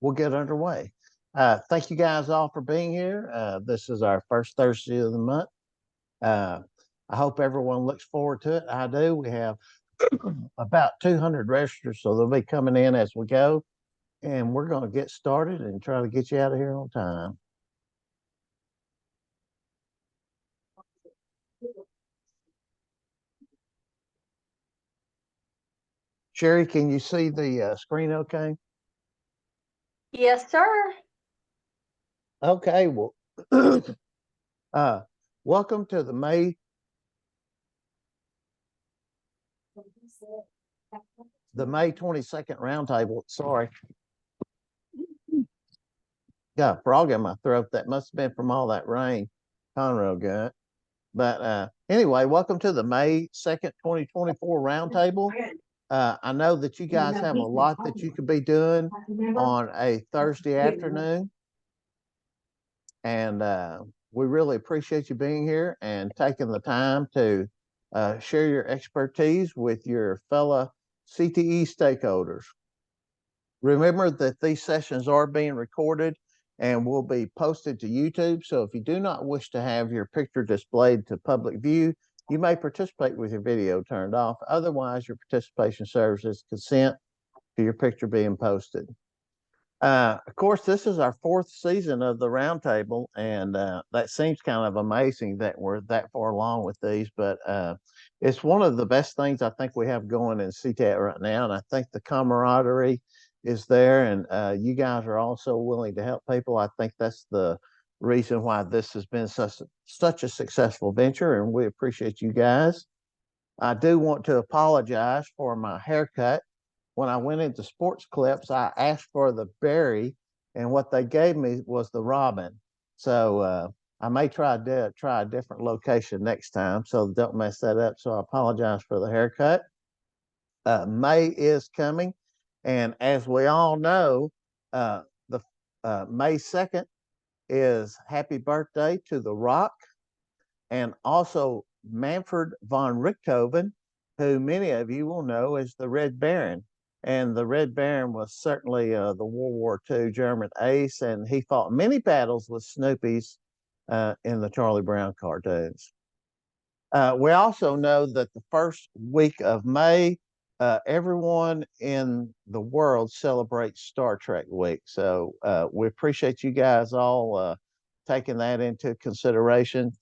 we'll get underway. Thank you guys all for being here. This is our first Thursday of the month. I hope everyone looks forward to it. I do. We have about 200 registers, so they'll be coming in as we go. And we're going to get started and try to get you out of here on time. Sherry, can you see the screen okay? Yes, sir. Okay, well, welcome to the May 22nd roundtable. Sorry. Got a frog in my throat. That must have been from all that rain Conroe got. But anyway, welcome to the May 2nd, 2024 roundtable. I know that you guys have a lot that you could be doing on a Thursday afternoon. And we really appreciate you being here and taking the time to share your expertise with your fellow CTE stakeholders. Remember that these sessions are being recorded and will be posted to YouTube. So if you do not wish to have your picture displayed to public view, you may participate with your video turned off. Otherwise, your participation serves as consent to your picture being posted. Of course, this is our 4th season of the roundtable, and that seems kind of amazing that we're that far along with these, but it's one of the best things I think we have going in CTAT right now, and I think the camaraderie is there, and you guys are also willing to help people. I think that's the reason why this has been such a successful venture, and we appreciate you guys. I do want to apologize for my haircut. When I went into Sports Clips, I asked for the berry, and what they gave me was the robin. So I may try a different location next time, so don't mess that up. So I apologize for the haircut. May is coming, and as we all know, the May 2nd is happy birthday to The Rock, and also Manfred von Richthofen, who many of you will know as the Red Baron. And the Red Baron was certainly the World War II German ace, and he fought many battles with Snoopies in the Charlie Brown cartoons. We also know that the first week of May, everyone in the world celebrates Star Trek Week. So we appreciate you guys all taking that into consideration.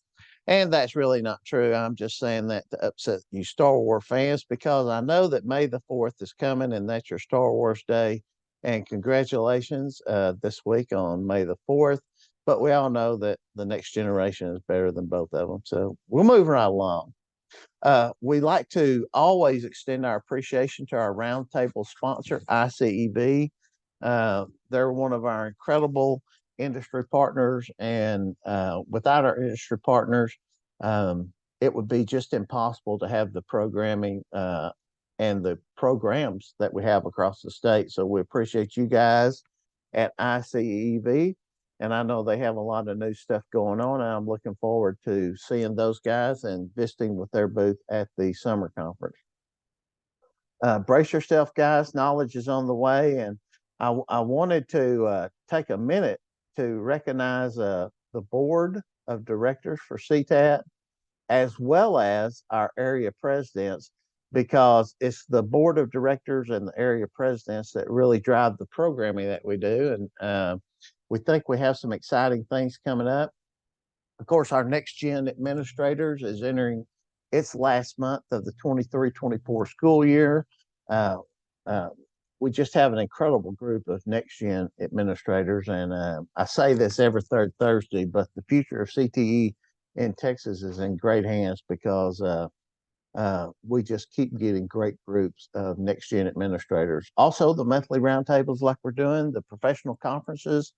And that's really not true. I'm just saying that to upset you Star Wars fans, because I know that May the 4th is coming and that's your Star Wars Day. And congratulations this week on May the 4th. But we all know that the next generation is better than both of them. So we'll move right along. We like to always extend our appreciation to our roundtable sponsor, ICEB. They're one of our incredible industry partners, and without our industry partners, it would be just impossible to have the programming and the programs that we have across the state. So we appreciate you guys at ICEB, and I know they have a lot of new stuff going on, and I'm looking forward to seeing those guys and visiting with their booth at the summer conference. Brace yourself, guys. Knowledge is on the way, and I wanted to take a minute to recognize the board of directors for CTAT, as well as our area presidents, because it's the board of directors and the area presidents that really drive the programming that we do. And we think we have some exciting things coming up. Of course, our next gen administrators is entering its last month of the 23-24 school year. We just have an incredible group of next gen administrators. And I say this every third Thursday, but the future of CTE in Texas is in great hands, because we just keep getting great groups of next gen administrators. Also, the monthly roundtables like we're doing, the professional conferences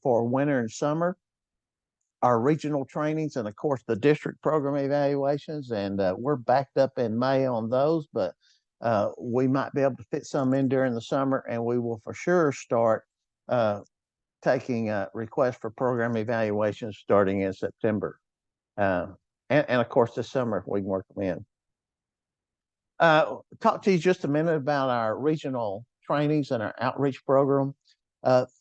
for winter and summer, our regional trainings, and of course the district program evaluations. And we're backed up in May on those, but we might be able to fit some in during the summer, and we will for sure start taking requests for program evaluations starting in September. And of course this summer, if we can work them in. Talk to you just a minute about our regional trainings and our outreach program.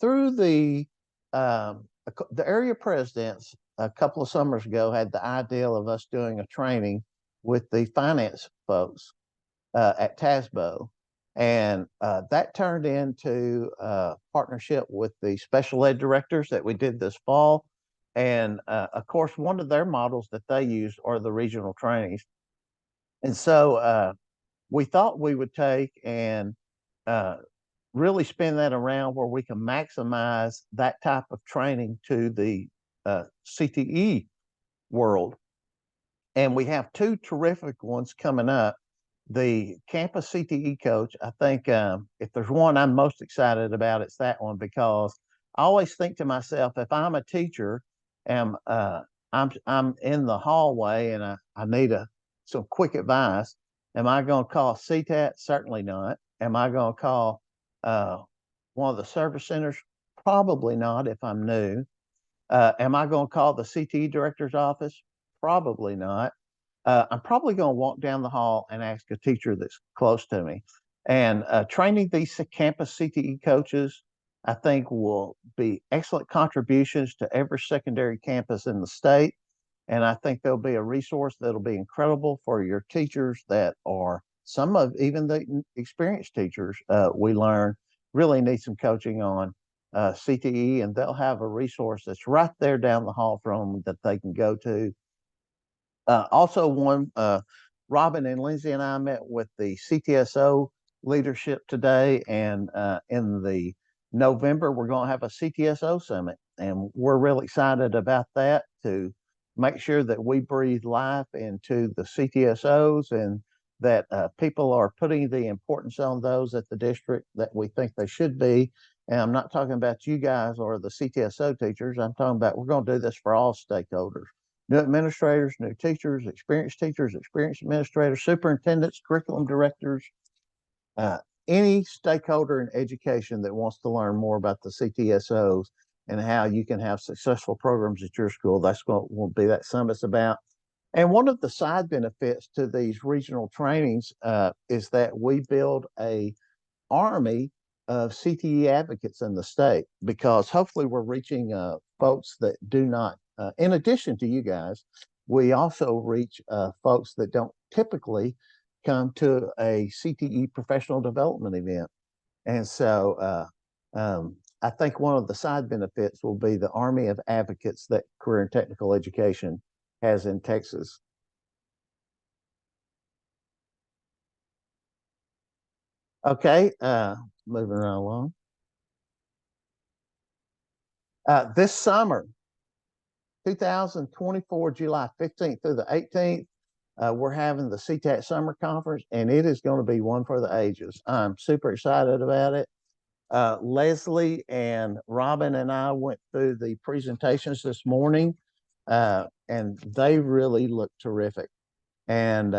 Through the area presidents a couple of summers ago had the idea of us doing a training with the finance folks at TASBO. And that turned into a partnership with the special ed directors that we did this fall. And of course, one of their models that they use are the regional trainings. And so we thought we would take and really spin that around where we can maximize that type of training to the CTE world. And we have two terrific ones coming up. The campus CTE coach, I think if there's one I'm most excited about, it's that one, because I always think to myself, if I'm a teacher and I'm in the hallway and I need some quick advice, am I going to call CTAT? Certainly not. Am I going to call one of the service centers? Probably not if I'm new. Am I going to call the CTE director's office? Probably not. I'm probably going to walk down the hall and ask a teacher that's close to me. And training these campus CTE coaches, I think, will be excellent contributions to every secondary campus in the state. And I think there'll be a resource that'll be incredible for your teachers that are some of even the experienced teachers we learn really need some coaching on CTE, and they'll have a resource that's right there down the hall from them that they can go to. Also, Robin and Lindsay and I met with the CTSO leadership today, and in the November, we're going to have a CTSO summit, and we're really excited about that to make sure that we breathe life into the CTSOs and that people are putting the importance on those at the district that we think they should be. And I'm not talking about you guys or the CTSO teachers. I'm talking about we're going to do this for all stakeholders. New administrators, new teachers, experienced administrators, superintendents, curriculum directors, any stakeholder in education that wants to learn more about the CTSOs and how you can have successful programs at your school. That's what will be that summit's about. And one of the side benefits to these regional trainings is that we build a army of CTE advocates in the state, because hopefully we're reaching folks that do not, in addition to you guys, we also reach folks that don't typically come to a CTE professional development event. And so I think one of the side benefits will be the army of advocates that Career and Technical Education has in Texas. Okay, moving right along. This summer, 2024, July 15th through the 18th, we're having the CTAT Summer Conference, and it is going to be one for the ages. I'm super excited about it. Leslie and Robin and I went through the presentations this morning, and they really look terrific. And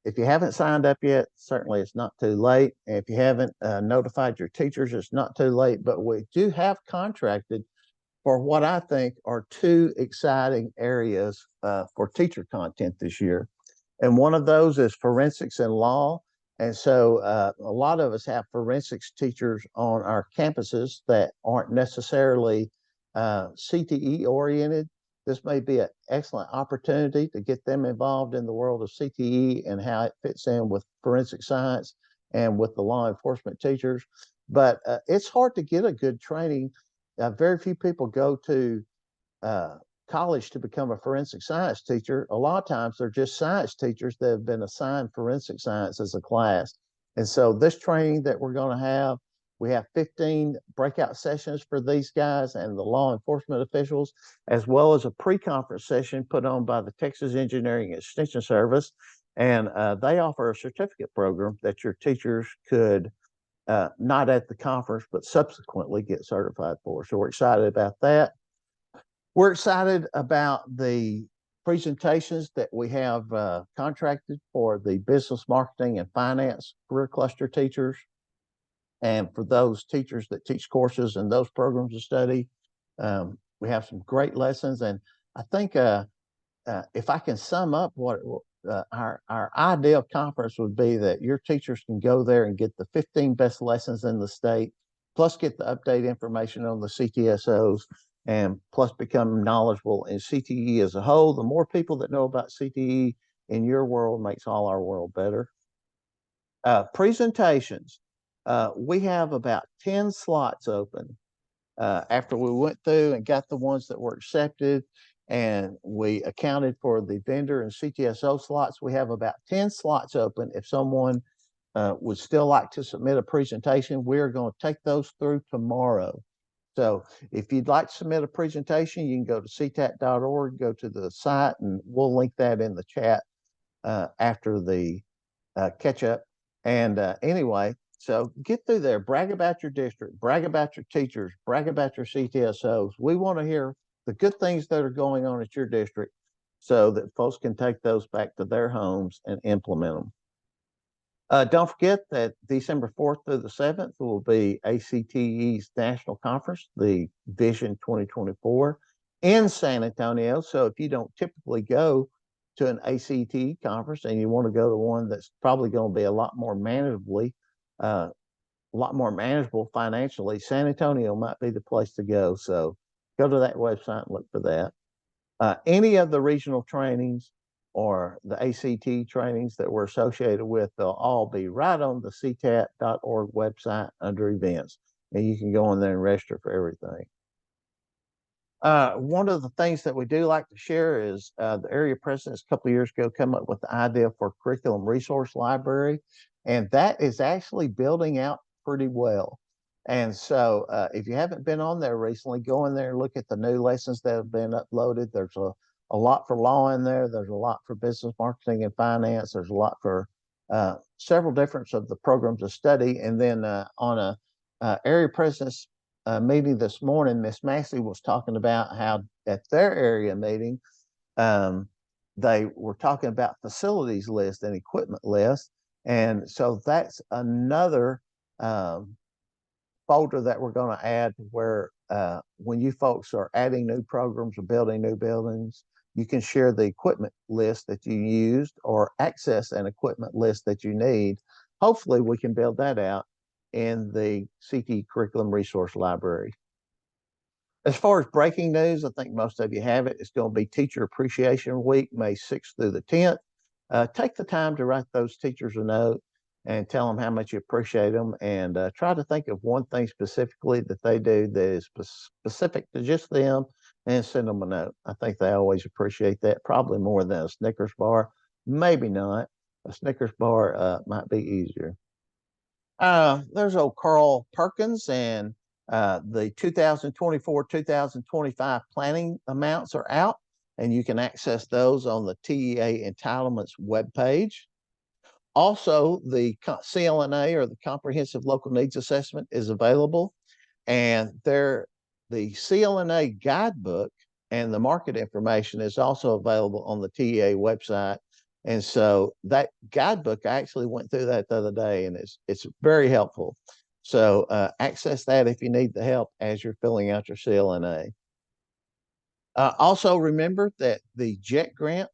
if you haven't signed up yet, certainly it's not too late. If you haven't notified your teachers, it's not too late. But we do have contracted for what I think are two exciting areas for teacher content this year. And one of those is forensics and law. And so a lot of us have forensics teachers on our campuses that aren't necessarily CTE oriented. This may be an excellent opportunity to get them involved in the world of CTE and how it fits in with forensic science and with the law enforcement teachers. But it's hard to get a good training. Very few people go to college to become a forensic science teacher. A lot of times they're just science teachers that have been assigned forensic science as a class. And so this training that we're going to have, we have 15 breakout sessions for these guys and the law enforcement officials, as well as a pre-conference session put on by the Texas Engineering Extension Service. And they offer a certificate program that your teachers could, not at the conference, but subsequently get certified for. So we're excited about that. We're excited about the presentations that we have contracted for the business, marketing, and finance career cluster teachers. And for those teachers that teach courses in those programs of study, we have some great lessons. And I think if I can sum up what our ideal conference would be that your teachers can go there and get the 15 best lessons in the state, plus get the update information on the CTSOs, and plus become knowledgeable in CTE as a whole. The more people that know about CTE in your world makes all our world better. Presentations. We have about 10 slots open. After we went through and got the ones that were accepted and we accounted for the vendor and CTSO slots, we have about 10 slots open. If someone would still like to submit a presentation, we're going to take those through tomorrow. So if you'd like to submit a presentation, you can go to CTAT.org, go to the site, and we'll link that in the chat after the catch up. And anyway, so get through there, brag about your district, brag about your teachers, brag about your CTSOs. We want to hear the good things that are going on at your district so that folks can take those back to their homes and implement them. Don't forget that December 4th through the 7th will be ACTE's National Conference, the Vision 2024 in San Antonio. So if you don't typically go to an ACTE conference and you want to go to one that's probably going to be a lot more manageable financially, San Antonio might be the place to go. So go to that website and look for that. Any of the regional trainings or the ACT trainings that we're associated with, they'll all be right on the CTAT.org website under events. And you can go in there and register for everything. One of the things that we do like to share is the area presidents a couple of years ago come up with the idea for a curriculum resource library, and that is actually building out pretty well. And so if you haven't been on there recently, go in there and look at the new lessons that have been uploaded. There's a lot for law in there. There's a lot for business, marketing, and finance. There's a lot for several different of the programs of study. And then on a area presidents meeting this morning, Miss Massey was talking about how at their area meeting, they were talking about facilities list and equipment list. And so that's another folder that we're going to add where when you folks are adding new programs or building new buildings, you can share the equipment list that you used or access an equipment list that you need. Hopefully we can build that out in the CTE Curriculum Resource Library. As far as breaking news, I think most of you have it. It's going to be Teacher Appreciation Week, May 6th through the 10th. Take the time to write those teachers a note and tell them how much you appreciate them, and try to think of one thing specifically that they do that is specific to just them and send them a note. I think they always appreciate that, probably more than a Snickers bar. Maybe not. A Snickers bar might be easier. There's old Carl Perkins, and the 2024-2025 planning amounts are out, and you can access those on the TEA Entitlements webpage. Also, the CLNA, or the Comprehensive Local Needs Assessment, is available, and the CLNA guidebook and the market information is also available on the TEA website. And so that guidebook, I actually went through that the other day, and it's very helpful. So access that if you need the help as you're filling out your CLNA. Also remember that the JET grant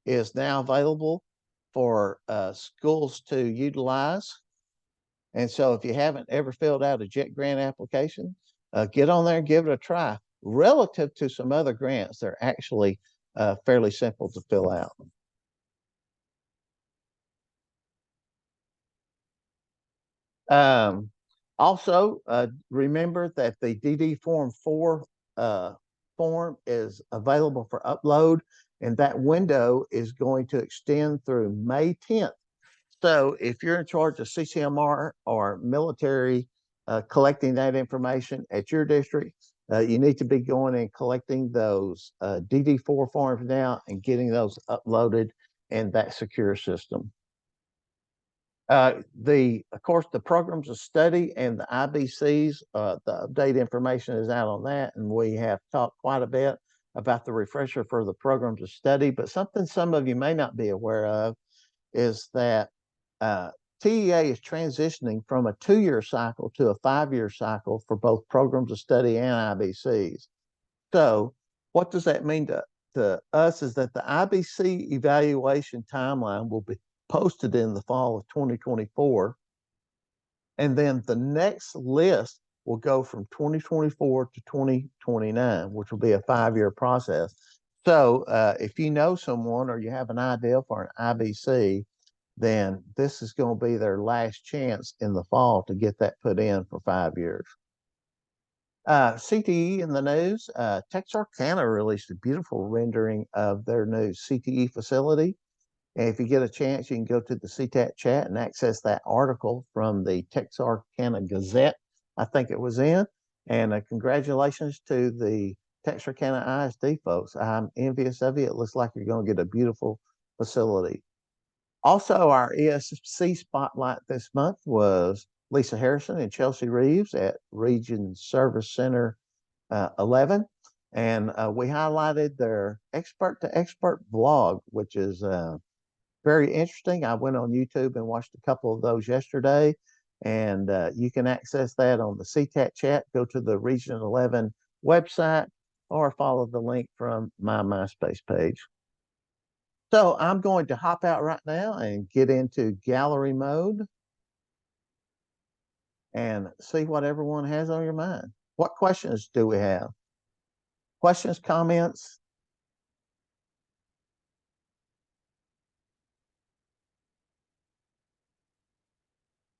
is now available for schools to utilize. And so if you haven't ever filled out a JET grant application, get on there and give it a try. Relative to some other grants, they're actually fairly simple to fill out. Also, remember that the DD Form 4 form is available for upload, and that window is going to extend through May 10th. So if you're in charge of CCMR or military collecting that information at your district, you need to be going and collecting those DD4 forms now and getting those uploaded in that secure system. Of course, the programs of study and the IBCs, the update information is out on that, and we have talked quite a bit about the refresher for the programs of study. But something some of you may not be aware of is that TEA is transitioning from a 2-year cycle to a 5-year cycle for both programs of study and IBCs. So what does that mean to to us is that the IBC evaluation timeline will be posted in the fall of 2024. And then the next list will go from 2024 to 2029, which will be a 5-year process. So if you know someone or you have an idea for an IBC, then this is going to be their last chance in the fall to get that put in for 5 years. CTE in the news, Texarkana released a beautiful rendering of their new CTE facility. And if you get a chance, you can go to the CTAT chat and access that article from the Texarkana Gazette, I think it was in. And congratulations to the Texarkana ISD folks. I'm envious of you. It looks like you're going to get a beautiful facility. Also, our ESC spotlight this month was Lisa Harrison and Chelsea Reeves at Region Service Center 11. And we highlighted their expert to expert vlog, which is very interesting. I went on YouTube and watched a couple of those yesterday, and you can access that on the CTAT chat. Go to the Region 11 website or follow the link from my MySpace page. So I'm going to hop out right now and get into gallery mode and see what everyone has on your mind. What questions do we have? Questions, comments?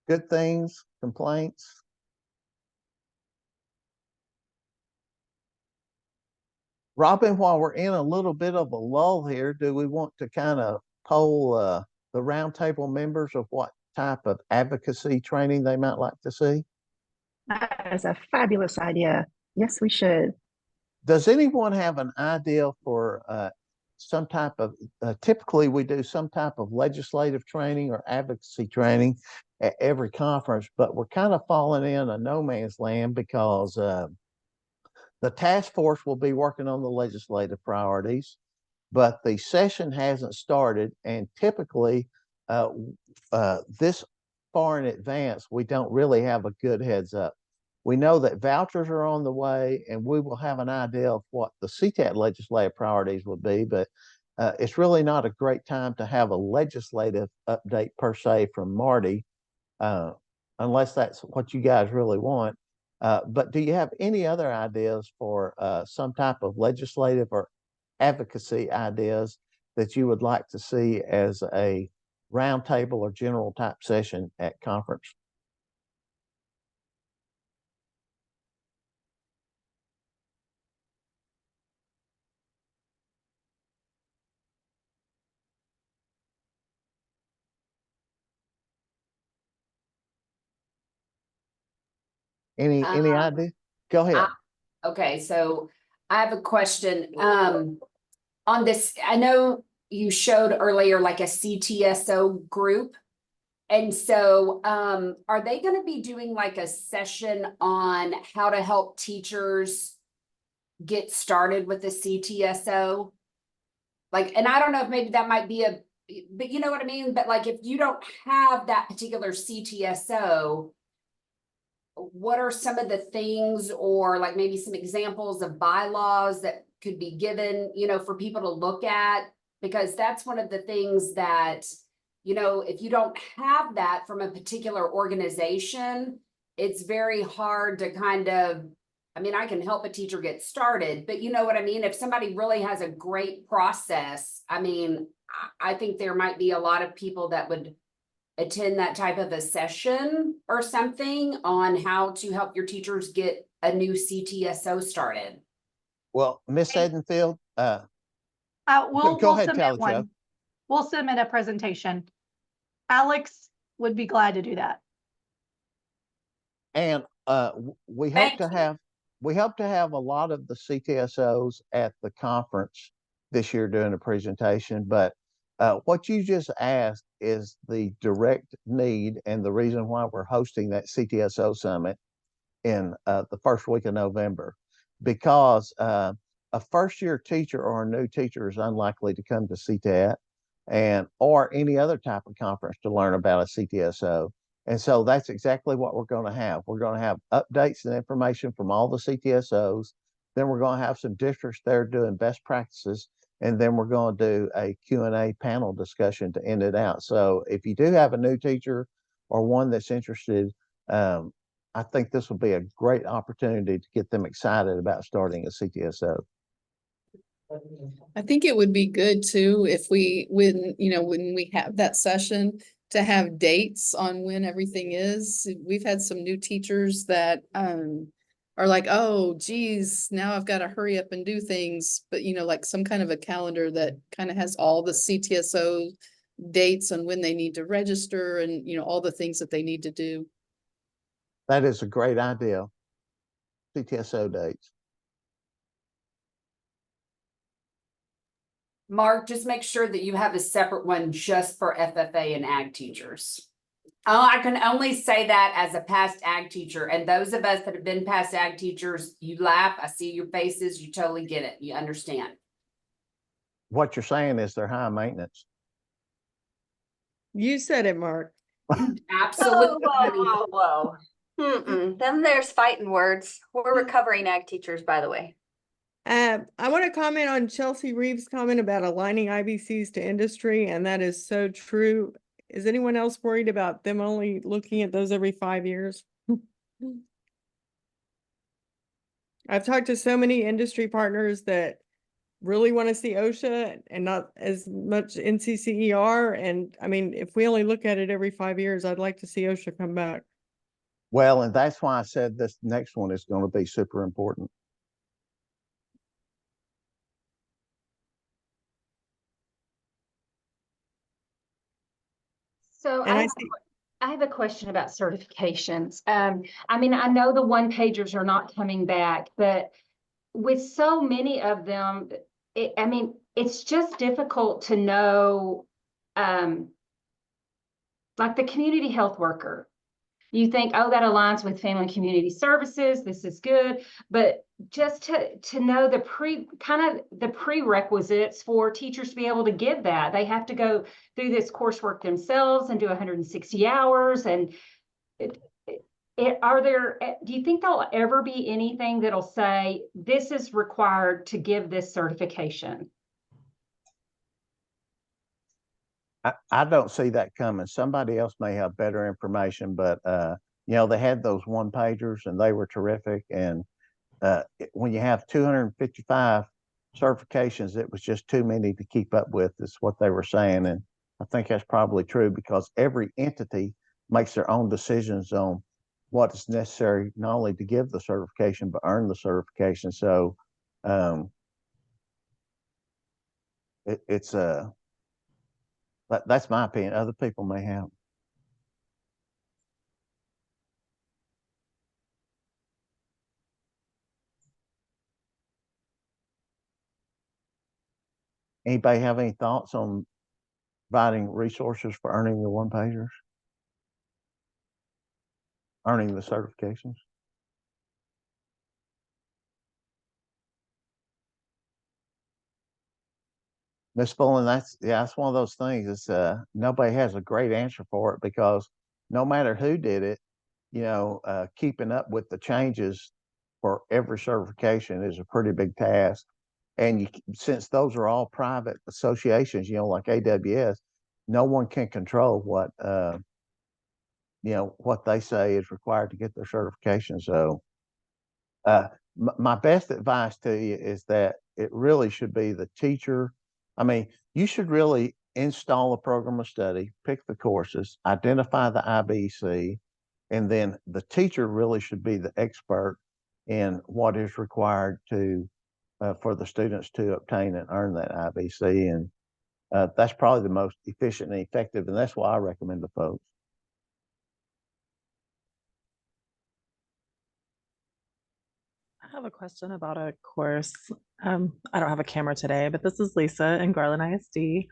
Good things, complaints? Robin, while we're in a little bit of a lull here, do we want to kind of poll the roundtable members of what type of advocacy training they might like to see? That is a fabulous idea. Yes, we should. Does anyone have an idea for some type of, typically we do some type of legislative training or advocacy training at every conference, but we're kind of falling in a no man's land because the task force will be working on the legislative priorities, but the session hasn't started. And typically, this far in advance, we don't really have a good heads up. We know that vouchers are on the way, and we will have an idea of what the CTAT legislative priorities will be, but it's really not a great time to have a legislative update per se from Marty, unless that's what you guys really want. But do you have any other ideas for some type of legislative or advocacy ideas that you would like to see as a roundtable or general type session at conference? Any idea? Go ahead. Okay, so I have a question. On this, I know you showed earlier like a CTSO group. And so are they going to be doing like a session on how to help teachers get started with the CTSO? Like, and I don't know if maybe that might be but you know what I mean? But like, if you don't have that particular CTSO, what are some of the things, or like maybe some examples of bylaws that could be given, you know, for people to look at? Because that's one of the things that, you know, if you don't have that from a particular organization, it's very hard to kind of, I mean, I can help a teacher get started, but you know what I mean? If somebody really has a great process, I mean, I think there might be a lot of people that would attend that type of a session or something on how to help your teachers get a new CTSO started. Well, Miss Edenfield, We'll go ahead, submit Tally one. Jo. We'll submit a presentation. Alex would be glad to do that. And we hope to have a lot of the CTSOs at the conference this year doing a presentation, but what you just asked is the direct need and the reason why we're hosting that CTSO summit in the first week of November, because a first-year teacher or a new teacher is unlikely to come to CTAT or any other type of conference to learn about a CTSO. And so that's exactly what we're going to have. We're going to have updates and information from all the CTSOs. Then we're going to have some districts there doing best practices. and then we're going to do a Q&A panel discussion to end it out. So if you do have a new teacher or one that's interested, I think this will be a great opportunity to get them excited about starting a CTSO. I think it would be good too if when we have that session, to have dates on when everything is. We've had some new teachers that are like, oh geez, now I've got to hurry up and do things. But like some kind of a calendar that kind of has all the CTSO dates on when they need to register and all the things that they need to do. That is a great idea. CTSO dates. Mark, just make sure that you have a separate one just for FFA and ag teachers. I can only say that as a past ag teacher, and those of us that have been past ag teachers, you laugh, I see your faces, you totally get it, you understand. What you're saying is they're high maintenance. You said it, Mark. Absolutely. Whoa. Then there's fighting words. We're recovering ag teachers, by the way. I want to comment on Chelsea Reeves' comment about aligning IBCs to industry, and that is so true. Is anyone else worried about them only looking at those every 5 years? I've talked to so many industry partners that really want to see OSHA and not as much NCCER. And I mean, if we only look at it every 5 years, I'd like to see OSHA come back. Well, and that's why I said this next one is going to be super important. So And I have a question about certifications. I mean, I know the one pagers are not coming back, but with so many of them, I mean, it's just difficult to know, like the community health worker. You think, oh, that aligns with family and community services. This is good. But just to know the prerequisites for teachers to be able to give that, they have to go through this coursework themselves and do 160 hours. And do you think there'll ever be anything that'll say this is required to give this certification? I don't see that coming. Somebody else may have better information, but they had those one pagers and they were terrific. And when you have 255 certifications, it was just too many to keep up with, is what they were saying. And I think that's probably true because every entity makes their own decisions on what is necessary, not only to give the certification, but earn the certification. So that's my opinion. Other people may have. Anybody have any thoughts on providing resources for earning the one pagers? Earning the certifications? Miss Bullen, that's one of those things. It's nobody has a great answer for it because no matter who did it, keeping up with the changes for every certification is a pretty big task. And since those are all private associations, like AWS, no one can control what they say is required to get their certification. So my best advice to you is that it really should be the teacher. I mean, you should really install a program of study, pick the courses, identify the IBC, and then the teacher really should be the expert in what is required for the students to obtain and earn that IBC. And that's probably the most efficient and effective, and that's what I recommend to folks. I have a question about a course. I don't have a camera today, but this is Lisa in Garland ISD.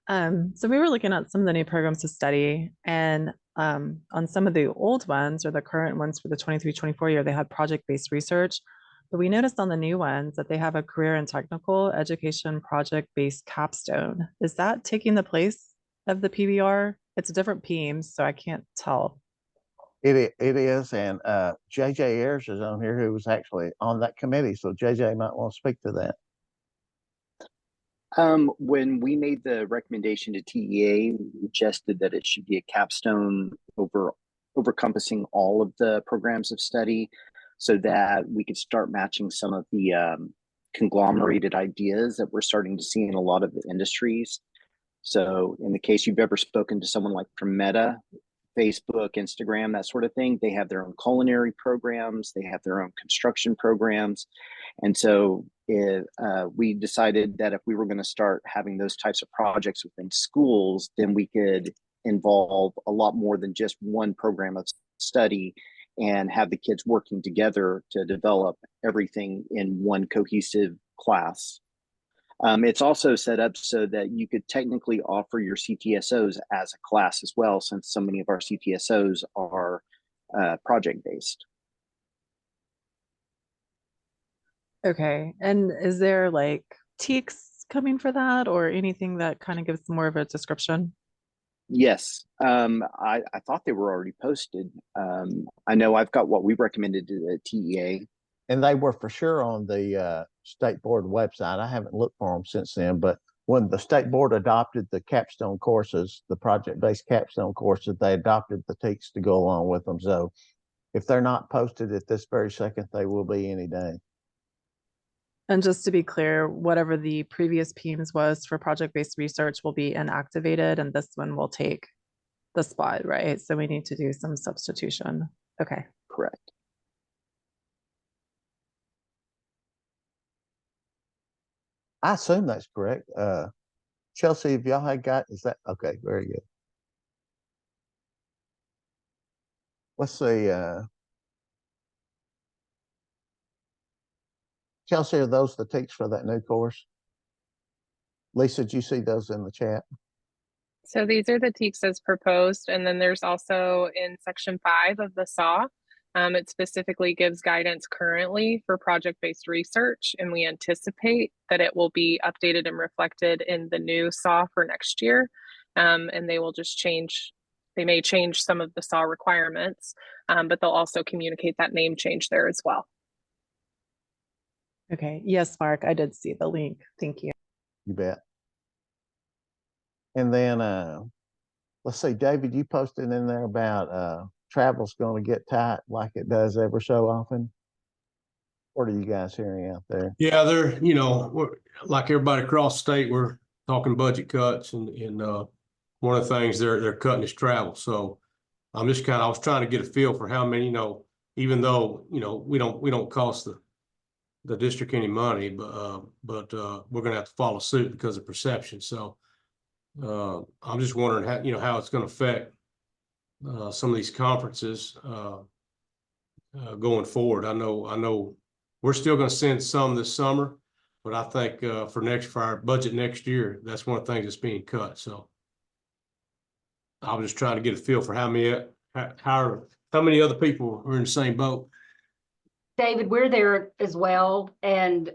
So we were looking at some of the new programs to study, and on some of the old ones or the current ones for the 23-24 year, they had project-based research. But we noticed on the new ones that they have a career and technical education project-based capstone. Is that taking the place of the PBR? It's a different PEAM, so I can't tell. It is, and JJ Ayers is on here, who was actually on that committee. So JJ might want to speak to that. When we made the recommendation to TEA, we suggested that it should be a capstone overcompassing all of the programs of study so that we could start matching some of the conglomerated ideas that we're starting to see in a lot of the industries. So in the case you've ever spoken to someone like from Meta, Facebook, Instagram, that sort of thing, they have their own culinary programs, they have their own construction programs. And so we decided that if we were going to start having those types of projects within schools, then we could involve a lot more than just one program of study and have the kids working together to develop everything in one cohesive class. It's also set up so that you could technically offer your CTSOs as a class as well, since so many of our CTSOs are project-based. Okay. And is there like TEKS coming for that or anything that kind of gives more of a description? Yes, I thought they were already posted. I know I've got what we recommended to the TEA. And they were for sure on the state board website. I haven't looked for them since then, but when the state board adopted the capstone courses, the project-based capstone courses, they adopted the TEKS to go along with them. So if they're not posted at this very second, they will be any day. And just to be clear, whatever the previous PEMS was for project-based research will be inactivated and this one will take the spot, right? So we need to do some substitution. Okay. Correct. I assume that's correct. Chelsea, if y'all had got, is that okay? Very good. Let's see. Chelsea, are those the TEKS for that new course? Lisa, did you see those in the chat? So these are the TEKS as proposed, and then there's also in section 5 of the SAW, it specifically gives guidance currently for project-based research, and we anticipate that it will be updated and reflected in the new SAW for next year. And they will just change, they may change some of the SAW requirements, but they'll also communicate that name change there as well. Okay. Yes, Mark, I did see the link. Thank you. You bet. And then let's see, David, you posted in there about travel's going to get tight like it does ever so often. What are you guys hearing out there? Yeah, they're, we're, like everybody across the state, we're talking budget cuts, and one of the things they're cutting is travel. So I was trying to get a feel for how many, even though we don't cost the district any money, but we're gonna have to follow suit because of perception. So I'm just wondering how it's going to affect some of these conferences going forward. I know we're still going to send some this summer, but I think for our budget next year, that's one of the things that's being cut. So I was just trying to get a feel for how many other people are in the same boat. David, we're there as well. And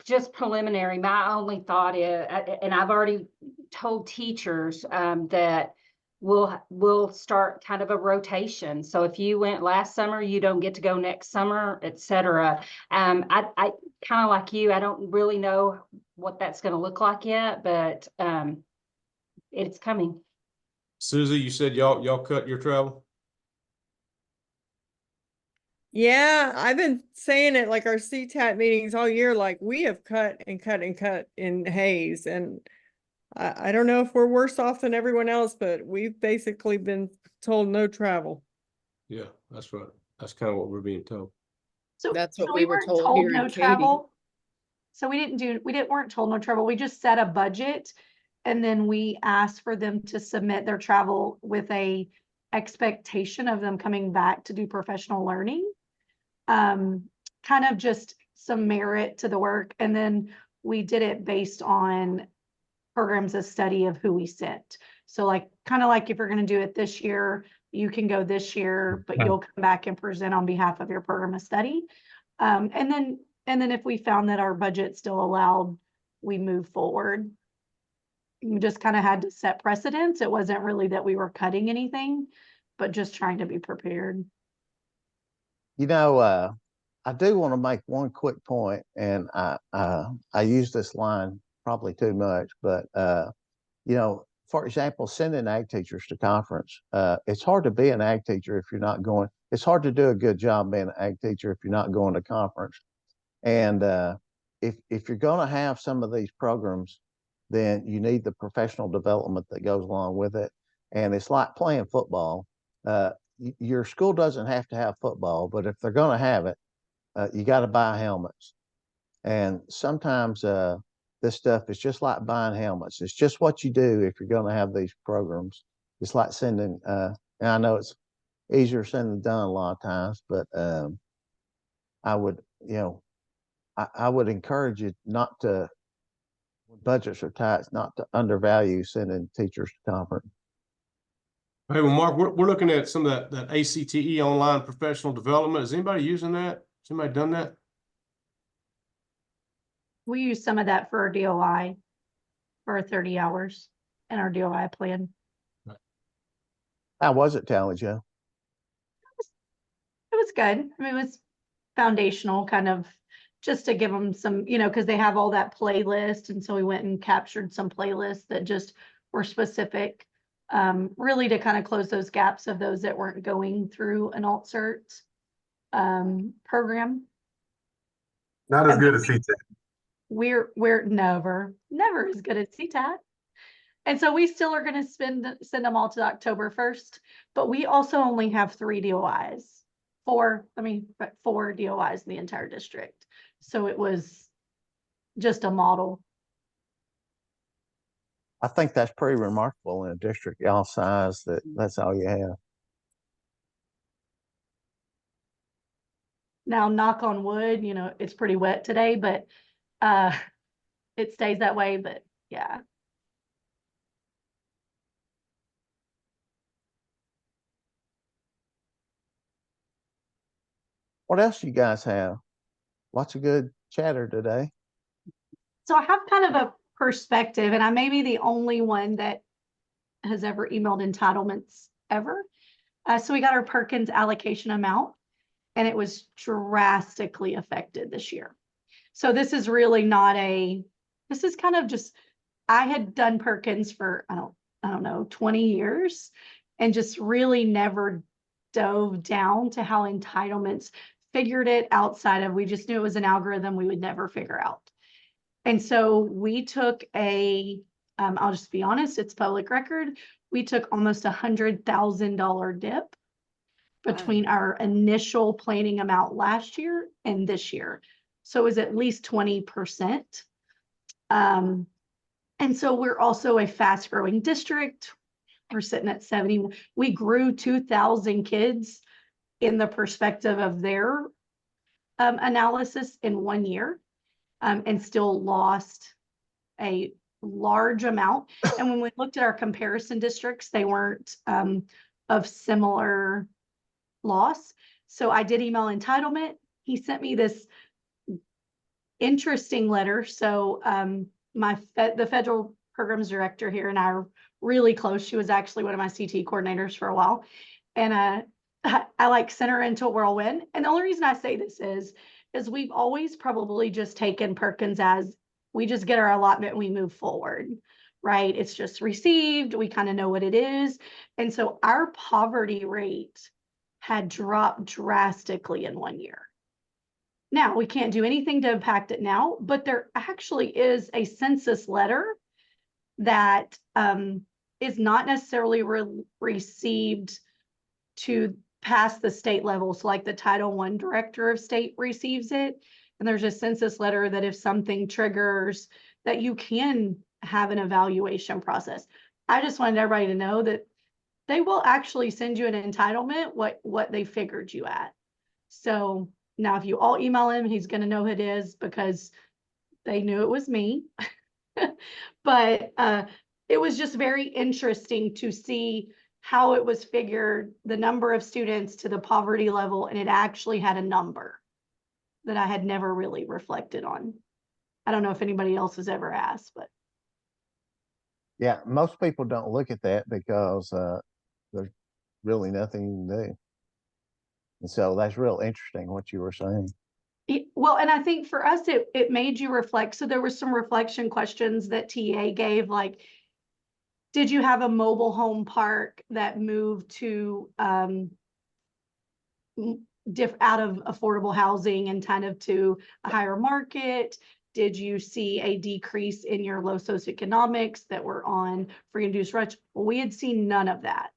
just preliminary, my only thought is, and I've already told teachers that we'll start kind of a rotation. So if you went last summer, you don't get to go next summer, etc. I kind of like you, I don't really know what that's going to look like yet, but it's coming. Susie, you said y'all cut your travel? Yeah, I've been saying it like our CTAT meetings all year, like we have cut and cut and cut in Hayes. And I don't know if we're worse off than everyone else, but we've basically been told no travel. Yeah, that's right. That's kind of what we're being told. So That's what so we were weren't told here in no Katy. travel. So weren't told no travel. We just set a budget, and then we asked for them to submit their travel with a expectation of them coming back to do professional learning. Kind of just some merit to the work. And then we did it based on programs of study of who we sent. So kind of like if you're going to do it this year, you can go this year, but you'll come back and present on behalf of your program of study. And then if we found that our budget still allowed, we move forward. We just kind of had to set precedents. It wasn't really that we were cutting anything, but just trying to be prepared. I do want to make one quick point, and I use this line probably too much, but you know, for example, sending ag teachers to conference. It's hard to be an ag teacher if you're not going. It's hard to do a good job being an ag teacher if you're not going to conference. And if you're going to have some of these programs, then you need the professional development that goes along with it. And it's like playing football. Your school doesn't have to have football, but if they're going to have it, you got to buy helmets. And sometimes this stuff is just like buying helmets. It's just what you do if you're going to have these programs. It's like sending, and I know it's easier said than done a lot of times, but I would, you know, I would encourage you not to, when budgets are tight, not to undervalue sending teachers to conference. Hey, well, Mark, we're looking at some of that ACTE online professional development. Is anybody using that? Has anybody done that? We use some of that for our DOI for our 30 hours and our DOI plan. How was it, Tally Joe? It was good. I mean, it was foundational, kind of just to give them some, you know, because they have all that playlist. And so we went and captured some playlists that just were specific, really to kind of close those gaps of those that weren't going through an alt cert program. Not as good as CTAT. We're never as good as CTAT. And so we still are going to send them all to October 1st, but we also only have 3 DOIs, 4 DOIs in the entire district. So it was just a model. I think that's pretty remarkable in a district y'all size that that's all you have. Now, knock on wood, you know, it's pretty wet today, but it stays that way, but yeah. What else you guys have? Lots of good chatter today. So I have kind of a perspective, and I may be the only one that has ever emailed entitlements ever. So we got our Perkins allocation amount, and it was drastically affected this year. So this is really not this is kind of just, I had done Perkins for, I don't know, 20 years, and just really never dove down to how entitlements figured it outside of, we just knew it was an algorithm we would never figure out. And so we took I'll just be honest, it's public record. We took almost $100,000 dip between our initial planning amount last year and this year. So it was at least 20%. And so we're also a fast growing district. We're sitting at 70. We grew 2,000 kids in the perspective of their analysis in 1 year, and still lost a large amount. And when we looked at our comparison districts, they weren't of similar loss. So I did email entitlement. He sent me this interesting letter. So the federal programs director here and I are really close. She was actually one of my CT coordinators for a while. And I like sent her into a whirlwind. And the only reason I say this is we've always probably just taken Perkins as we just get our allotment and we move forward, right? It's just received. We kind of know what it is. And so our poverty rate had dropped drastically in 1 year. Now, we can't do anything to impact it now, but there actually is a census letter that is not necessarily received to pass the state level. So like the Title I director of state receives it. And there's a census letter that if something triggers, that you can have an evaluation process. I just wanted everybody to know that they will actually send you an entitlement, what they figured you at. So now if you all email him, he's going to know who it is because they knew it was me. But it was just very interesting to see how it was figured, the number of students to the poverty level, and it actually had a number that I had never really reflected on. I don't know if anybody else has ever asked, but. Yeah, most people don't look at that because there's really nothing you can do. And so that's real interesting what you were saying. Well, and I think for us, it made you reflect. So there were some reflection questions that TA gave, like, did you have a mobile home park that moved to out of affordable housing and kind of to a higher market? Did you see a decrease in your low socioeconomics that were on free and reduced lunch? Well, we had seen none of that.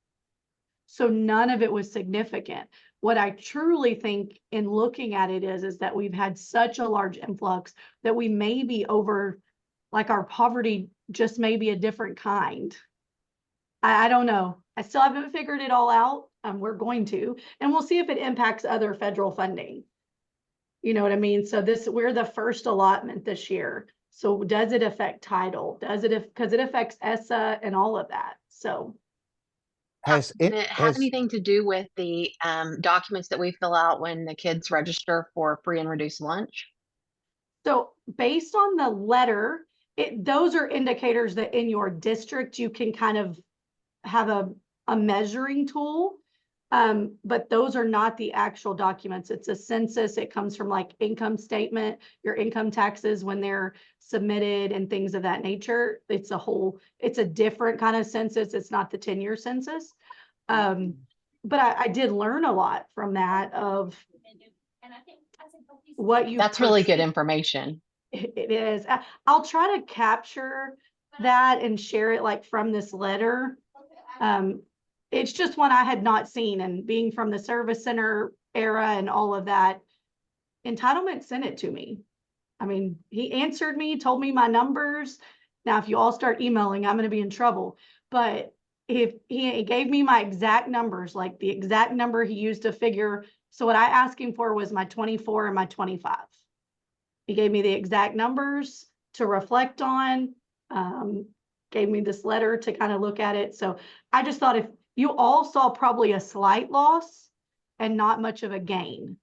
So none of it was significant. What I truly think in looking at it is that we've had such a large influx that we may be over, like, our poverty just may be a different kind. I don't know. I still haven't figured it all out. We're going to, and we'll see if it impacts other federal funding. You know what I mean? So we're the first allotment this year. So does it affect title? Does it, because it affects ESSA and all of that. So Has Does it, it have has, anything to do with the documents that we fill out when the kids register for free and reduced lunch? So based on the letter, those are indicators that in your district, you can kind of have a measuring tool. But those are not the actual documents. It's a census. It comes from like income statement, your income taxes when they're submitted and things of that nature. It's a different kind of census. It's not the 10-year census. But I did learn a lot from that of what you. That's really good information. It is. I'll try to capture that and share it like from this letter. It's just one I had not seen, and being from the service center era and all of that, entitlement sent it to me. I mean, he answered me, told me my numbers. Now, if you all start emailing, I'm going to be in trouble. But if he gave me my exact numbers, like the exact number he used to figure. So what I asked him for was my 24 and my 25. He gave me the exact numbers to reflect on, gave me this letter to kind of look at it. So I just thought if you all saw probably a slight loss and not much of a gain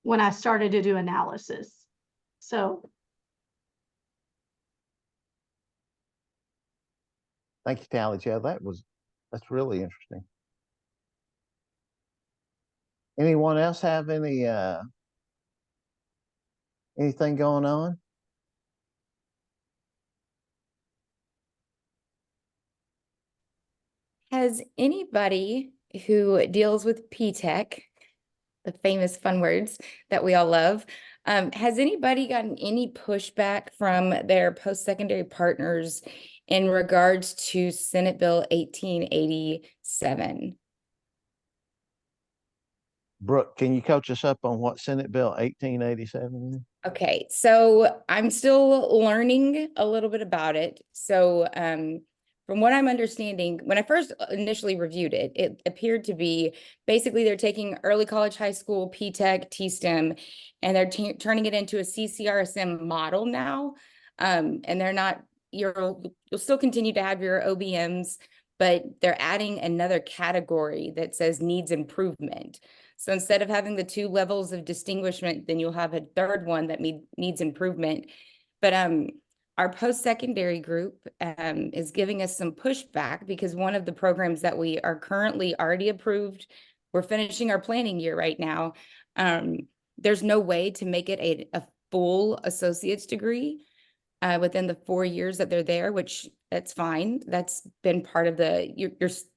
when I started to do analysis. So. thank you, Tally. Yeah, that's really interesting. Anyone else have anything going on? Has anybody who deals with PTech, the famous fun words that we all love, has anybody gotten any pushback from their post-secondary partners in regards to Senate Bill 1887? Brooke, can you coach us up on what Senate Bill 1887 is? Okay, so I'm still learning a little bit about it. So from what I'm understanding, when I first initially reviewed it, it appeared to be basically they're taking early college, high school, P-TECH, T-STEM, and they're turning it into a CCRSM model now. And they're not, you'll still continue to have your OBMs, but they're adding another category that says needs improvement. So instead of having the 2 levels of distinguishment, then you'll have a third one that needs improvement. But our post-secondary group is giving us some pushback because one of the programs that we are currently already approved, we're finishing our planning year right now. There's no way to make it a full associate's degree within the 4 years that they're there, which that's fine. That's been part of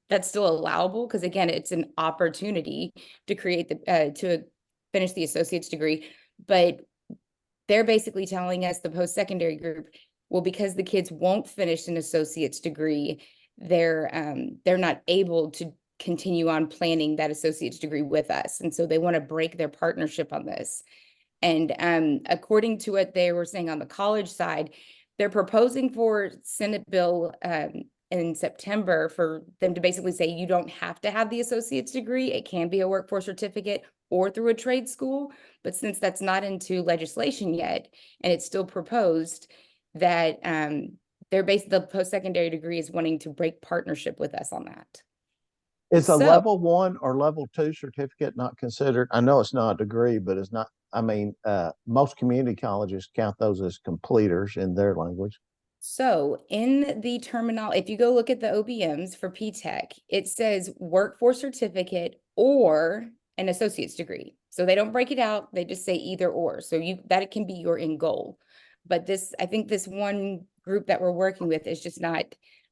that's still allowable because again, it's an opportunity to create to finish the associate's degree. But they're basically telling us, the post-secondary group, well, because the kids won't finish an associate's degree, they're not able to continue on planning that associate's degree with us. And so they want to break their partnership on this. And according to what they were saying on the college side, they're proposing for Senate Bill in September for them to basically say you don't have to have the associate's degree. It can be a workforce certificate or through a trade school. But since that's not into legislation yet, and it's still proposed, that the post-secondary degree is wanting to break partnership with us on that. Is a level 1 or level 2 certificate not considered? I know it's not a degree, but it's not. I mean, most community colleges count those as completers in their language. So in the terminology, if you go look at the OBMs for P-TECH, it says workforce certificate or an associate's degree. So they don't break it out. They just say either or. So that it can be your end goal. But I think this one group that we're working with is just not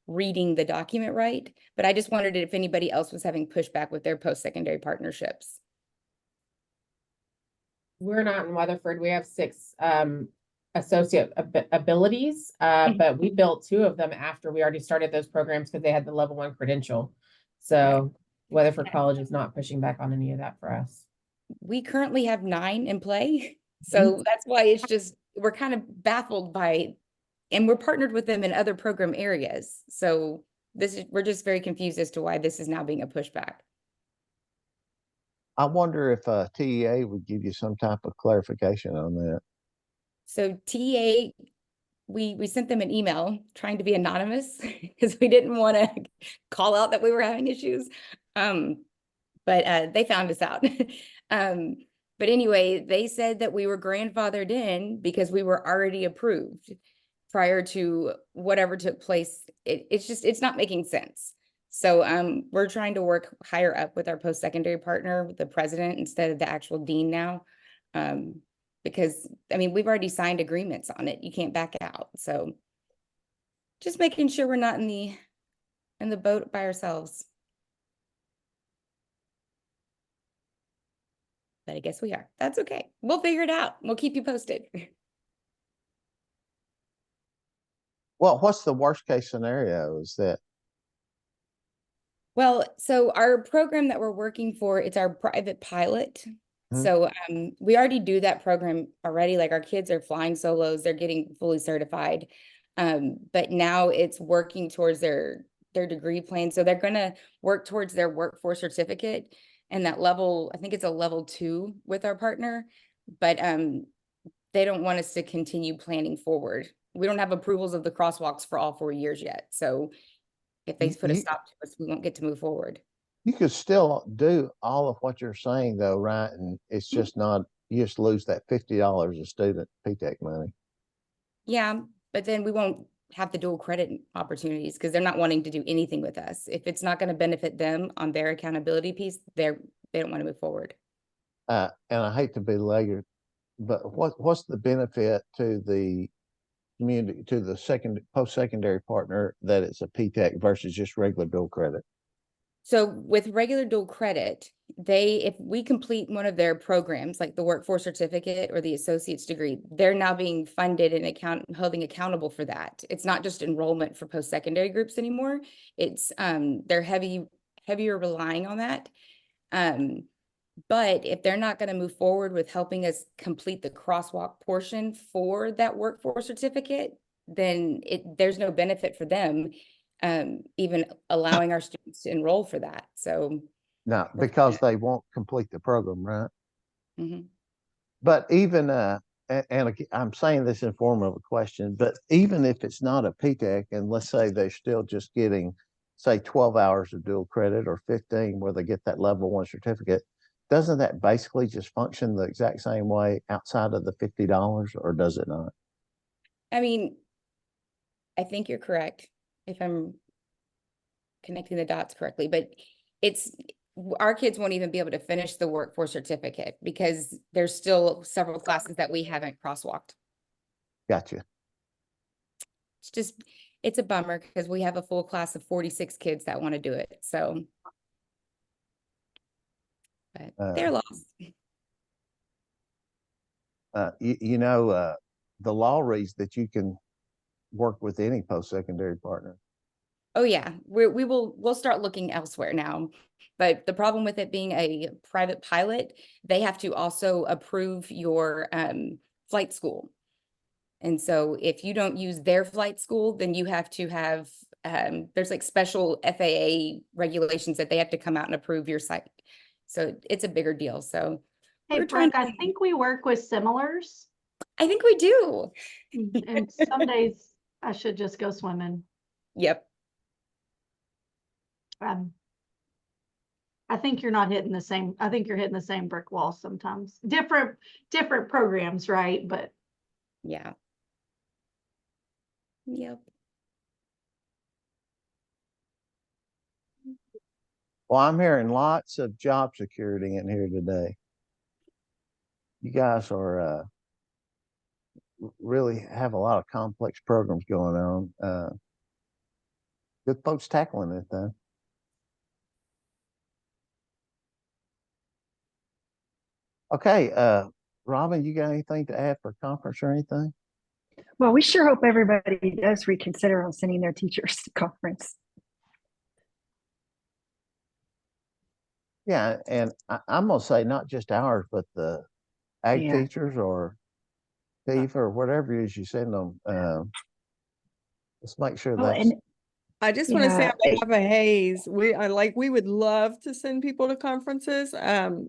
reading the document right. But I just wondered if anybody else was having pushback with their post-secondary partnerships. We're not in Weatherford. We have 6 associate abilities, but we built 2 of them after we already started those programs because they had the level 1 credential. So Weatherford College is not pushing back on any of that for us. We currently have 9 in play. So that's why it's just, we're kind of baffled by, and we're partnered with them in other program areas. So we're just very confused as to why this is now being a pushback. I wonder if TEA would give you some type of clarification on that. So TEA, we sent them an email trying to be anonymous because we didn't want to call out that we were having issues. But they found us out. But anyway, they said that we were grandfathered in because we were already approved prior to whatever took place. It's not making sense. So we're trying to work higher up with our post-secondary partner, with the president instead of the actual dean now. Because I mean, we've already signed agreements on it. You can't back out. So just making sure we're not in the boat by ourselves. But I guess we are. That's okay. We'll figure it out. We'll keep you posted. Well, what's the worst case scenario? Is that? Well, so our program that we're working for, it's our private pilot. So we already do that program already. Like our kids are flying solos, they're getting fully certified. But now it's working towards their degree plan. So they're going to work towards their workforce certificate. And that level, I think it's a level 2 with our partner, but they don't want us to continue planning forward. We don't have approvals of the crosswalks for all 4 years yet. So if they put a stop to us, we won't get to move forward. You could still do all of what you're saying though, right? And it's just not, you just lose that $50 a student PTAC money. Yeah, but then we won't have the dual credit opportunities because they're not wanting to do anything with us. If it's not going to benefit them on their accountability piece, they don't want to move forward. And I hate to be laggard, but what's the benefit to the community, to the post-secondary partner, that it's a PTAC versus just regular dual credit? So with regular dual credit, if we complete one of their programs, like the workforce certificate or the associate's degree, they're now being funded and holding accountable for that. It's not just enrollment for post-secondary groups anymore. It's they're heavier relying on that. But if they're not going to move forward with helping us complete the crosswalk portion for that workforce certificate, then there's no benefit for them even allowing our students to enroll for that. So no, because they won't complete the program, right? But even and I'm saying this in form of a question, but even if it's not a PTAC, and let's say they're still just getting, say, 12 hours of dual credit or 15 where they get that level 1 certificate, doesn't that basically just function the exact same way outside of the $50, or does it not? I mean, I think you're correct if I'm connecting the dots correctly, but our kids won't even be able to finish the workforce certificate because there's still several classes that we haven't crosswalked. Gotcha. It's a bummer because we have a full class of 46 kids that want to do it. So, but they're lost. The law reads that you can work with any post-secondary partner. Oh yeah, we'll start looking elsewhere now. But the problem with it being a private pilot, they have to also approve your flight school. And so if you don't use their flight school, then you have to have, there's like special FAA regulations that they have to come out and approve your site. So it's a bigger deal. So hey, Brooke, I think we work with similars. I think we do. And some days I should just go swimming. Yep. I think you're not hitting the same. I think you're hitting the same brick wall sometimes. Different programs, right? But yeah. Yep. Well, I'm hearing lots of job security in here today. You guys are really have a lot of complex programs going on. Good folks tackling it though. Okay, Robin, you got anything to add for conference or anything? Well, we sure hope everybody does reconsider on sending their teachers to conference. Yeah, and I'm gonna say not just ours, but the ag Yeah. teachers or TIFA or whatever it is you send them. Let's make sure Well, that's. and I just want to say yeah, on behalf of Hayes, we would love to send people to conferences. The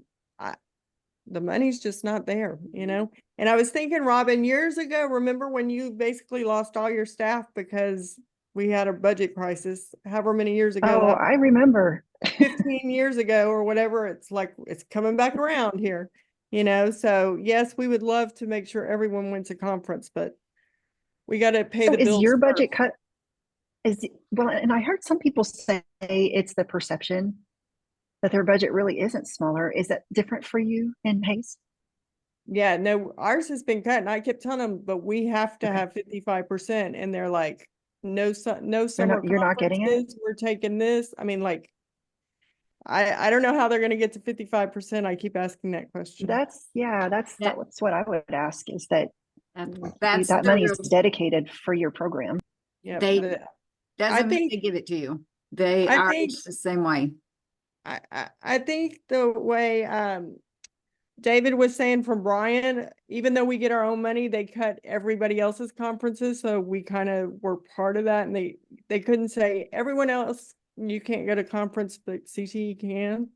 money's just not there, you know? And I was thinking, Robin, years ago, remember when you basically lost all your staff because we had a budget crisis, however many years ago oh, that I remember. 15 years ago or whatever. It's like it's coming back around here, you know? So yes, we would love to make sure everyone went to conference, but we got to pay So the is bills your budget first. cut? Well, and I heard some people say it's the perception that their budget really isn't smaller. Is that different for you in Hayes? Yeah, no, ours has been cut, and I kept telling them, but we have to Okay. have 55%, and they're like, no, no You're summer not getting it? conferences. We're taking this. I mean, like, I don't know how they're going to get to 55%. I keep asking that question. That's what I would ask is that That's that the money is real, dedicated for your program. Yeah, they I doesn't mean think they give it to you. They I are think the same way. I think the way David was saying from Brian, even though we get our own money, they cut everybody else's conferences, so we kind of were part of that, and they couldn't say everyone else you can't go to conference, but CTE can.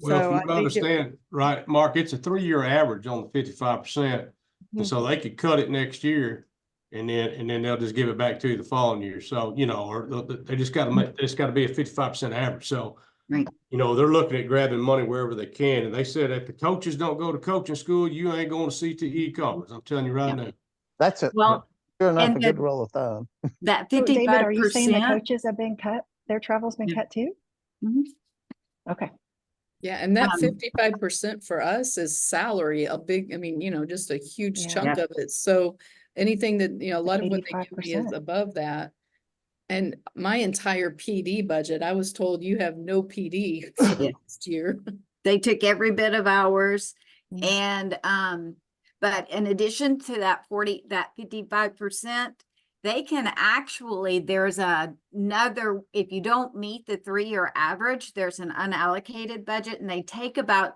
Well, So if I you think understand, right, Mark, it's a 3-year average on the 55%. And so they could cut it next year and then they'll just give it back to you the following year. So, you know, or they just got to make, it's got to be a 55% average. So, Right. you know, they're looking at grabbing money wherever they can. And they said, if the coaches don't go to coaching school, you ain't going to CTE conference. I'm telling you right now. That's it. Well, Sure enough, and a good rule of thumb. that So David, are you saying the 55%. coaches have been cut? Their travel's been cut too? Mhm. Okay. Yeah, and that Um, 55% for us is salary, a big, I mean, you know, just a huge Yeah. chunk of it. So anything that, you know, a lot of what they give me is 85%. above that. And my entire PD budget, I was told you have no PD for Yeah. next year. They took every bit of ours. Mm. And but in addition to that 55%, they can actually, there's another, if you don't meet the 3-year average, there's an unallocated budget, and they take about,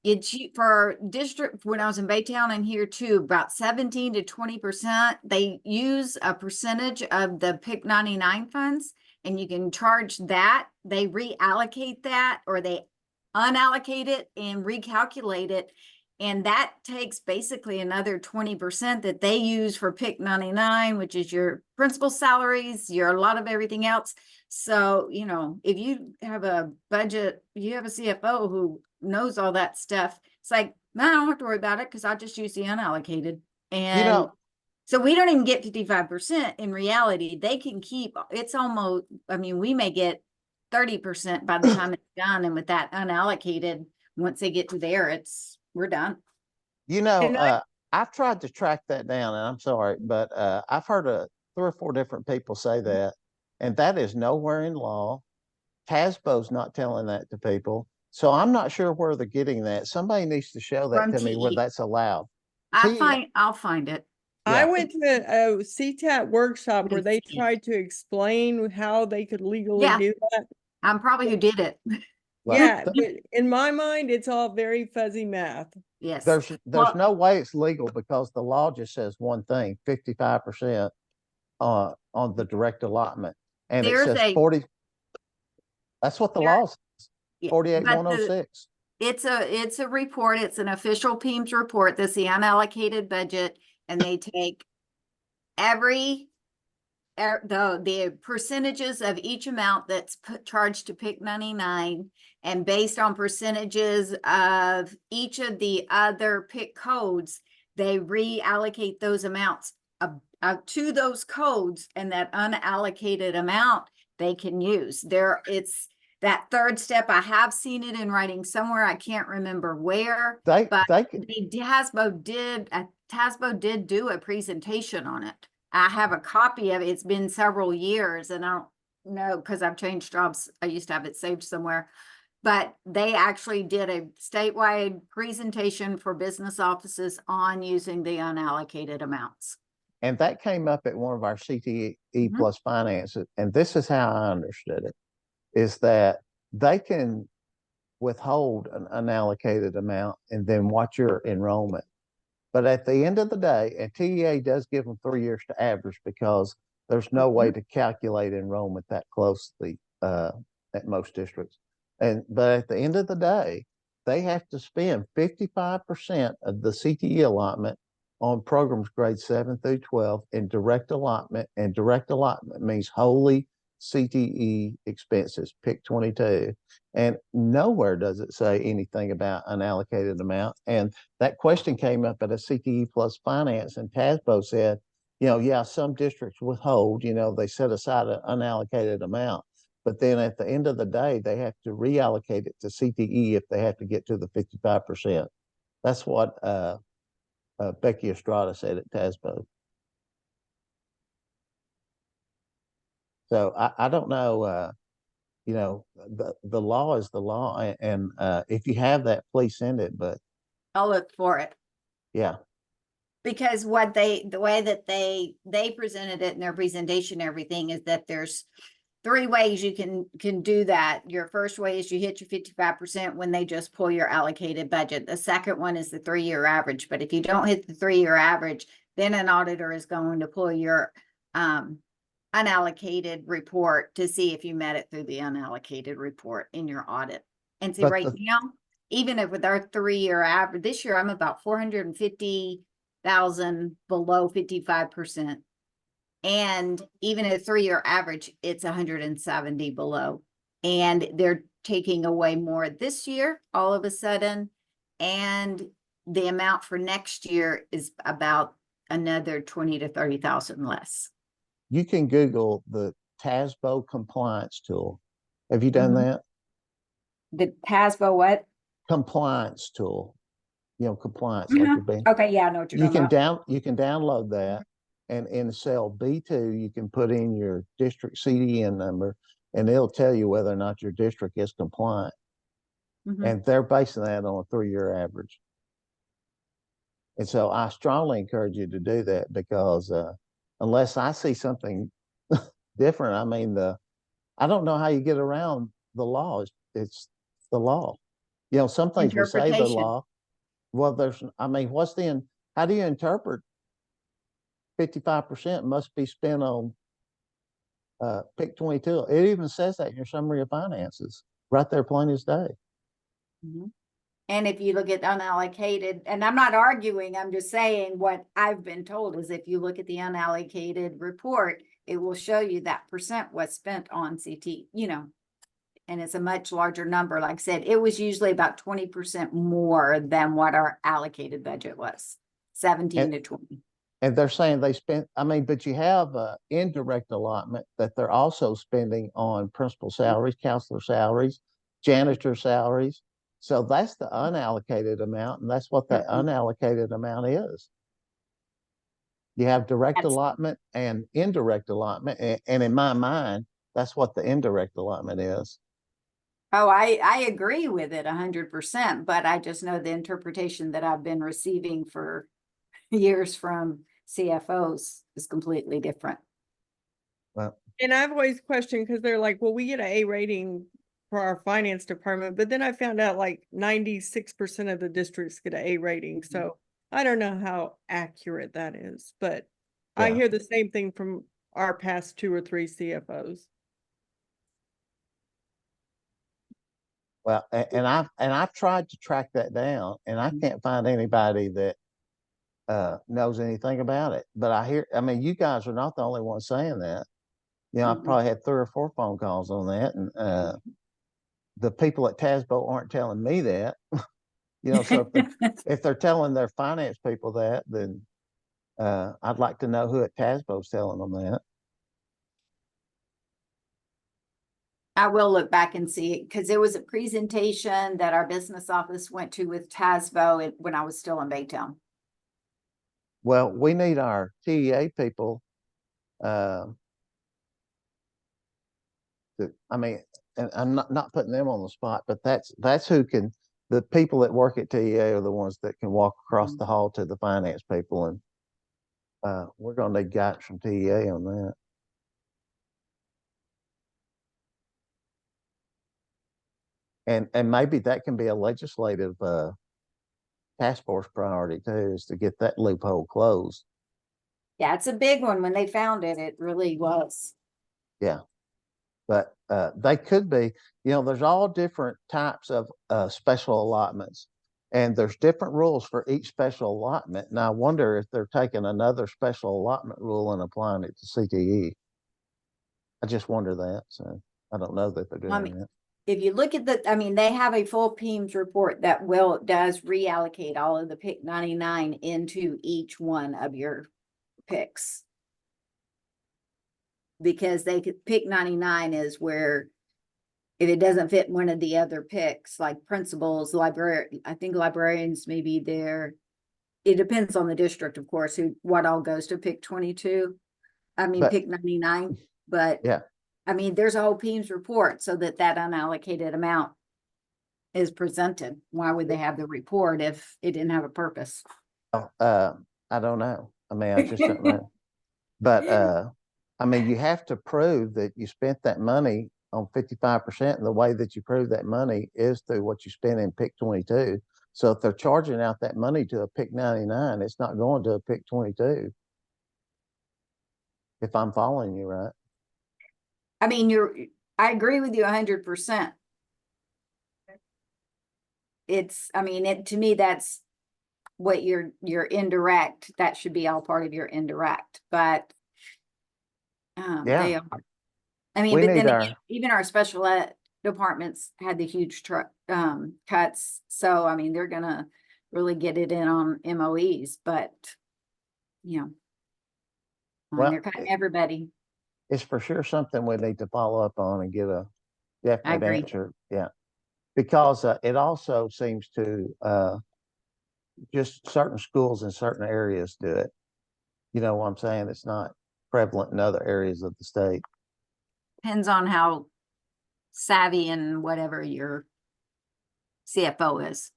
it's for district, when I was in Baytown and here too, about 17 to 20%. They use a percentage of the PIC 99 funds, and you can charge that. They reallocate that, or they unallocate it and recalculate it. And that takes basically another 20% that they use for PIC 99, which is your principal salaries, your a lot of everything else. So, you know, if you have a budget, you have a CFO who knows all that stuff, it's like, no, I don't have to worry about it because I'll just use the unallocated. And You know, so we don't even get 55% in reality. They can keep, it's almost, I mean, we may get 30% by the time it's done. And with that unallocated, once they get to there, we're done. you know, And I've tried to track that down, and I'm sorry, but I've heard 3 or 4 different people say that, and that is nowhere in law. TASBO's not telling that to people, so I'm not sure where they're getting that. Somebody needs to show that From to me where TE. that's allowed. I'll find it. I Yeah. went to a CTAT workshop where they Yes. tried to explain how they could legally Yeah. do that. I'm probably who did it. Well, Yeah, but in my mind, it's all very fuzzy math. Yes. there's Well, no way it's legal because the law just says one thing, 55% on the direct allotment, and it there's says 40. That's what the law says. Yeah, 48106. It's a report. It's an official PEMS report. That's the unallocated budget, and they take the percentages of each amount that's charged to PIC 99, and based on percentages of each of the other PIC codes, they reallocate those amounts to those codes, and that unallocated amount they can use. that third step, I have seen it in writing somewhere. I can't remember where, They but could, TASBO did do a presentation on it. I have a copy of it. It's been several years and I don't know because I've changed jobs. I used to have it saved somewhere, but they actually did a statewide presentation for business offices on using the unallocated amounts. and that came up at one of our CTE plus finances. And this is how I understood it, is that they can withhold an unallocated amount and then watch your enrollment. But at the end of the day, and TEA does give them 3 years to average because there's no way to calculate enrollment that closely at most districts. But at the end of the day, they have to spend 55% of the CTE allotment on programs grades 7 through 12 in direct allotment, and direct allotment means wholly CTE expenses, pick 22. And nowhere does it say anything about unallocated amount. And that question came up at a CTE plus finance, and TASBO said, yeah, some districts withhold, they set aside an unallocated amount, but then at the end of the day, they have to reallocate it to CTE if they have to get to the 55%. That's what Becky Estrada said at TASBO. So I don't know, the law is the law, and if you have that, please send it. But I'll look for it. Yeah. Because the way that they presented it in their presentation, everything is that there's 3 ways you can do that. Your first way is you hit your 55% when they just pull your allocated budget. The second one is the 3-year average. But if you don't hit the 3-year average, then an auditor is going to pull your unallocated report to see if you met it through the unallocated report in your audit. And see, right now, even if with our 3-year average, this year I'm about 450,000 below 55%. And even at a 3-year average, it's 170 below. And they're taking away more this year all of a sudden. And the amount for next year is about another 20 to 30,000 less. You can Google the TASBO compliance tool. Have you done that? The TASBO what? Compliance tool. Compliance like you're being. Okay, yeah, I know what you're talking about. You can download that, and in cell B2, you can put in your district CDN number, and it'll tell you whether or not your district is compliant. And they're basing that on a 3-year average. And so I strongly encourage you to do that, because unless I see something different, I don't know how you get around the law. It's the law. Some things we say the law. Well, how do you interpret 55% must be spent on pick 22? It even says that in your summary of finances, right there, plain as day. And if you look at unallocated, and I'm not arguing, I'm just saying what I've been told is if you look at the unallocated report, it will show you that percent was spent on CT, and it's a much larger number. Like I said, it was usually about 20% more than what our allocated budget was, 17 to 20. And they're saying they spent, but you have indirect allotment that they're also spending on principal salaries, counselor salaries, janitor salaries. So that's the unallocated amount, and that's what that unallocated amount is. You have direct allotment and indirect allotment, and in my mind, that's what the indirect allotment is. Oh, I agree with it 100%, but I just know the interpretation that I've been receiving for years from CFOs is completely different. Well, and I've always questioned, because they're like, well, we get an A rating for our finance department, but then I found out like 96% of the districts get an A rating. So I don't know how accurate that is, but I hear the same thing from our past 2 or 3 CFOs. Well, and I've tried to track that down, and I can't find anybody that knows anything about it. But you guys are not the only ones saying that. I've probably had 3 or 4 phone calls on that, and the people at TASBO aren't telling me that. So if they're telling their finance people that, then I'd like to know who at TASBO is telling them that. I will look back and see it because there was a presentation that our business office went to with TASVO when I was still in Baytown. Well, we need our TEA people. I mean, and I'm not putting them on the spot, but that's who can. The people that work at TEA are the ones that can walk across the hall to the finance people, and we're going to need guidance from TEA on that. And maybe that can be a legislative task force priority too, is to get that loophole closed. Yeah, it's a big one. When they found it, it really was. Yeah, but they could be. There's all different types of special allotments, and there's different rules for each special allotment. And I wonder if they're taking another special allotment rule and applying it to CTE. I just wonder that. So I don't know that they're doing that. If you look at they have a full PEMS report that does reallocate all of the PIC 99 into each one of your picks. Because they could PIC 99 is where if it doesn't fit one of the other picks, like principals, I think librarians may be there. It depends on the district, of course, what all goes to PIC 22. PIC 99, but yeah. There's a whole PEMS report so that unallocated amount is presented. Why would they have the report if it didn't have a purpose? I don't know. I just don't know. But you have to prove that you spent that money on 55%, and the way that you prove that money is through what you spent in PIC 22. So if they're charging out that money to a PIC 99, it's not going to a PIC 22. If I'm following you right. I agree with you 100%. To me, that's what your indirect, that should be all part of your indirect, but they are. Even our special ed departments had the huge cuts. So, they're gonna really get it in on MOEs, but they're cutting everybody. It's for sure something we need to follow up on and get a definite answer. Yeah. Because it also seems to just certain schools in certain areas do it. You know what I'm saying? It's not prevalent in other areas of the state. Depends on how savvy and whatever your CFO is.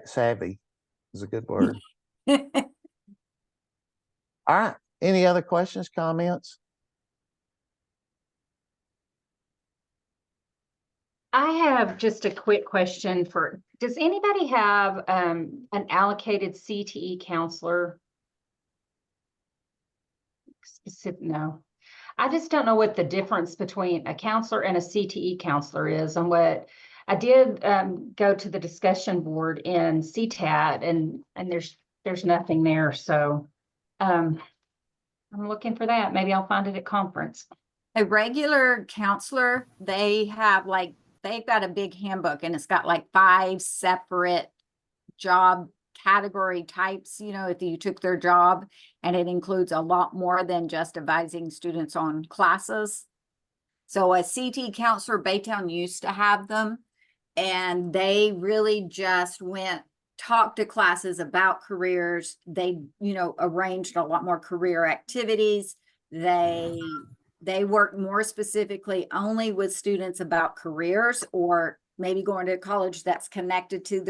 Savvy is a good word. All right. Any other questions, comments? I have just a quick question does anybody have an allocated CTE counselor? No. I just don't know what the difference between a counselor and a CTE counselor is. And what I did go to the discussion board in CTAT and there's nothing there. So I'm looking for that. Maybe I'll find it at conference. A regular counselor, they've got a big handbook and it's got 5 separate job category types, if you took their job, and it includes a lot more than just advising students on classes. So a CT counselor, Baytown used to have them, and they really just talked to classes about careers. They, arranged a lot more career activities. They worked more specifically only with students about careers or maybe going to college that's connected to